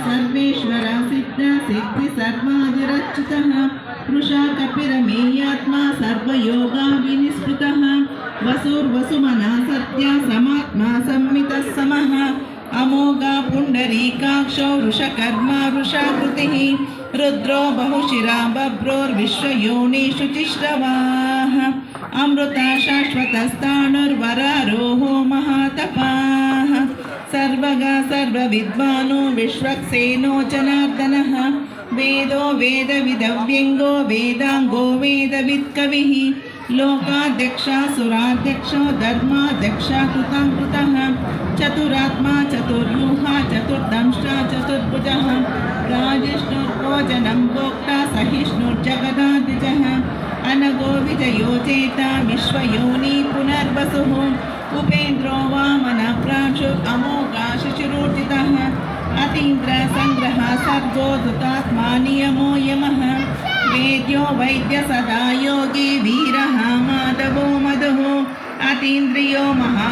सर्वेश्वर सिद्ध सिद्धि सर्वादिरच्युतः वृषा कपिरमेयात्मा सर्वयोगा विनिष्कृतः वसुर्वसुमना सत्या समात्मा संमितः समः अमोघा पुण्डरीकाक्षो वृषकर्मा वृषाकृतिः रुद्रो बहुशिरा बभ्रोर्विश्वयोनिषु चिश्रवाः अमृता शाश्वतस्थाणुर्वरारोहो महातपाः सर्वगा सर्वविद्वानो विश्वक्सेनो जनार्दनः वेदो वेदविदव्यङ्गो वेदाङ्गो वेदवित्कविः लोकाध्यक्षा सुराध्यक्षो धर्माध्यक्षा कृताङ्कृतः चतुरात्मा चतुर्यूहा चतुर्दंष्टा चतुर्भुजः राजिष्णुर्भोजनं भोक्ता सहिष्णुर्जगदादिजः अनगो विजयो चेता विश्वयोनि पुनर्वसुः उपेन्द्रो वामनप्रांशु अमोघा शिशिरोर्जितः अतीन्द्र संग्रह सर्गो धृतात्मा नियमो यमः वेद्यो वैद्य सदा योगी वीरः माधवो मधुः अतीन्द्रियो महा